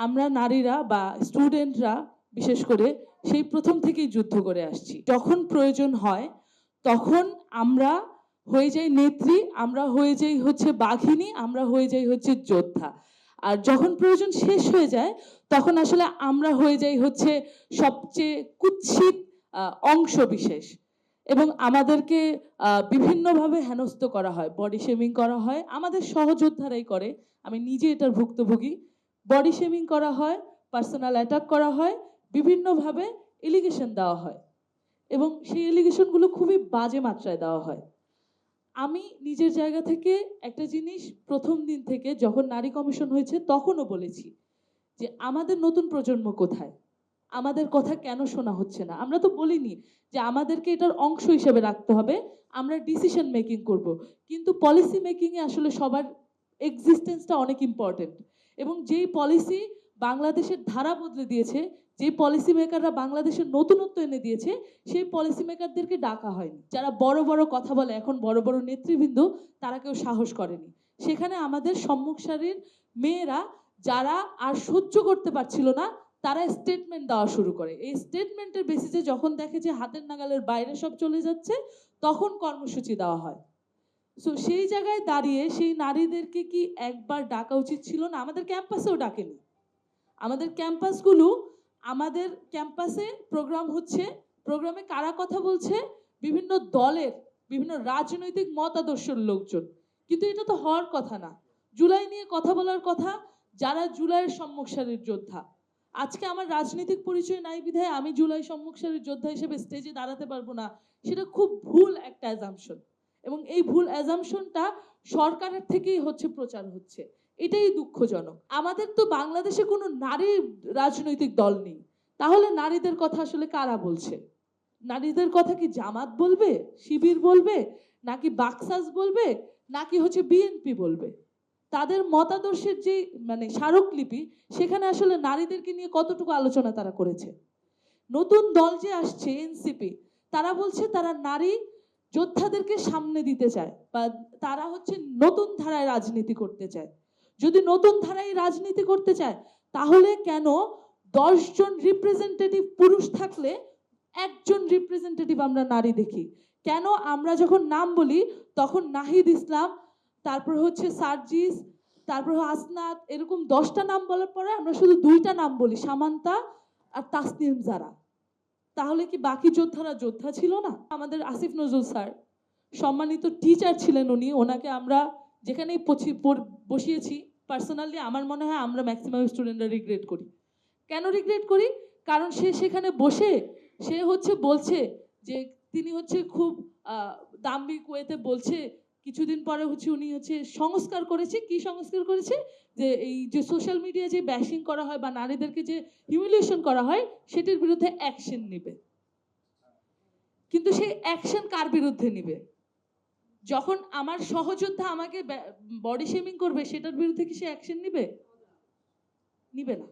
আমরা নারীরা বা স্টুডেন্টরা বিশেষ করে সেই প্রথম থেকেই যুদ্ধ করে আসছি। যখন প্রয়োজন হয় তখন আমরা হয়ে যাই নেত্রী, আমরা হয়ে যাই হচ্ছে বাঘিনী, আমরা হয়ে যাই হচ্ছে যোদ্ধা। আর যখন প্রয়োজন শেষ হয়ে যায় তখন আসলে আমরা হয়ে যাই হচ্ছে সবচেয়ে কুৎসিত অংশ বিশেষ। এবং আমাদেরকে বিভিন্নভাবে হেনস্থ করা হয়, বডি শেমিং করা হয়, আমাদের সহযোদ্ধারাই করে, আমি নিজে এটার ভুক্তভোগী। বডি শেমিং করা হয়, পার্সোনাল অ্যাটাক করা হয়, বিভিন্নভাবে এলিগেশন দেওয়া হয় এবং সেই এলিগেশনগুলো খুবই বাজে মাত্রায় দেওয়া হয়। আমি নিজের জায়গা থেকে একটা জিনিস প্রথম দিন থেকে যখন নারী কমিশন হয়েছে তখনও বলেছি যে আমাদের নতুন প্রজন্ম কোথায়, আমাদের কথা কেন শোনা হচ্ছে না। আমরা তো বলিনি যে আমাদেরকে এটার অংশ হিসেবে রাখতে হবে, আমরা ডিসিশন মেকিং করব, কিন্তু পলিসি মেকিংয়ে আসলে সবার এক্সিস্টেন্সটা অনেক ইম্পর্টেন্ট। এবং যেই পলিসি বাংলাদেশের ধারা বদলে দিয়েছে, যে পলিসি মেকাররা বাংলাদেশের নতুনত্ব এনে দিয়েছে, সেই পলিসি মেকারদেরকে ডাকা হয়নি। যারা বড় বড় কথা বলে, এখন বড় বড় নেতৃবৃন্দ, তারা কেউ সাহস করেনি। সেখানে আমাদের সম্মুখ সারির মেয়েরা যারা আর সহ্য করতে পারছিল না, তারা স্টেটমেন্ট দেওয়া শুরু করে। এই স্টেটমেন্টের বেসিসে যখন দেখে যে হাতের নাগালের বাইরে সব চলে যাচ্ছে, তখন কর্মসূচি দেওয়া হয়। সো সেই জায়গায় দাঁড়িয়ে সেই নারীদেরকে কি একবার ডাকা উচিত ছিল না? আমাদের ক্যাম্পাসেও ডাকেনি। আমাদের ক্যাম্পাসগুলো, আমাদের ক্যাম্পাসে প্রোগ্রাম হচ্ছে, প্রোগ্রামে কারা কথা বলছে? বিভিন্ন দলের, বিভিন্ন রাজনৈতিক মতাদর্শের লোকজন। কিন্তু এটা তো হওয়ার কথা না। জুলাই নিয়ে কথা বলার কথা যারা জুলাইয়ের সম্মুখ সারির যোদ্ধা। আজকে আমার রাজনৈতিক পরিচয় নাই বিধায় আমি জুলাই সম্মুখ সারির যোদ্ধা হিসেবে স্টেজে দাঁড়াতে পারবো না, সেটা খুব ভুল একটা অ্যাজাম্পশন। এবং এই ভুল অ্যাজাম্পশনটা সরকারের থেকেই হচ্ছে, প্রচার হচ্ছে। এটাই দুঃখজনক। আমাদের তো বাংলাদেশে কোনো নারী রাজনৈতিক দল নেই, তাহলে নারীদের কথা আসলে কারা বলছে? নারীদের কথা কি জামাত বলবে, শিবির বলবে, নাকি বাকসাস বলবে, নাকি হচ্ছে বিএনপি বলবে? তাদের মতাদর্শের যে স্মারকলিপি, সেখানে আসলে নারীদেরকে নিয়ে কতটুকু আলোচনা তারা করেছে? নতুন দল যে আসছে এনসিপি, তারা বলছে তারা নারী যোদ্ধাদেরকে সামনে দিতে চায়, বা তারা হচ্ছে নতুন ধারায় রাজনীতি করতে চায়। যদি নতুন ধারায় রাজনীতি করতে চায়, তাহলে কেন 10 জন রিপ্রেজেন্টেটিভ পুরুষ থাকলে একজন রিপ্রেজেন্টেটিভ আমরা নারী দেখি? কেন আমরা যখন নাম বলি তখন নাহিদ ইসলাম, তারপর হচ্ছে সার্জিস, তারপর আসনাত, এরকম 10টা নাম বলার পরে আমরা শুধু 2টা নাম বলি, সামান্তা আর তাসনিম জারা? তাহলে কি বাকি যোদ্ধারা যোদ্ধা ছিল না? আমাদের আসিফ নজরুল স্যার সম্মানিত টিচার ছিলেন উনি, ওনাকে আমরা যেখানেই বসিয়েছি, পার্সোনালি আমার মনে হয় আমরা ম্যাক্সিমাম স্টুডেন্টরা রিগ্রেট করি। কেন রিগ্রেট করি? কারণ সে সেখানে বসে সে হচ্ছে বলছে যে তিনি হচ্ছে খুব দাম্ভিক ওয়েতে বলছে, কিছুদিন পরে হচ্ছে উনি হচ্ছে সংস্কার করেছে। কি সংস্কার করেছে? যে এই যে সোশ্যাল মিডিয়া যে ব্যাশিং করা হয় বা নারীদেরকে যে হিউমিলিয়েশন করা হয়, সেটির বিরুদ্ধে অ্যাকশন নিবে। কিন্তু সেই অ্যাকশন কার বিরুদ্ধে নিবে? যখন আমার সহযোদ্ধা আমাকে বডি শেমিং করবে, সেটার বিরুদ্ধে কি সে অ্যাকশন নিবে? নিবে না।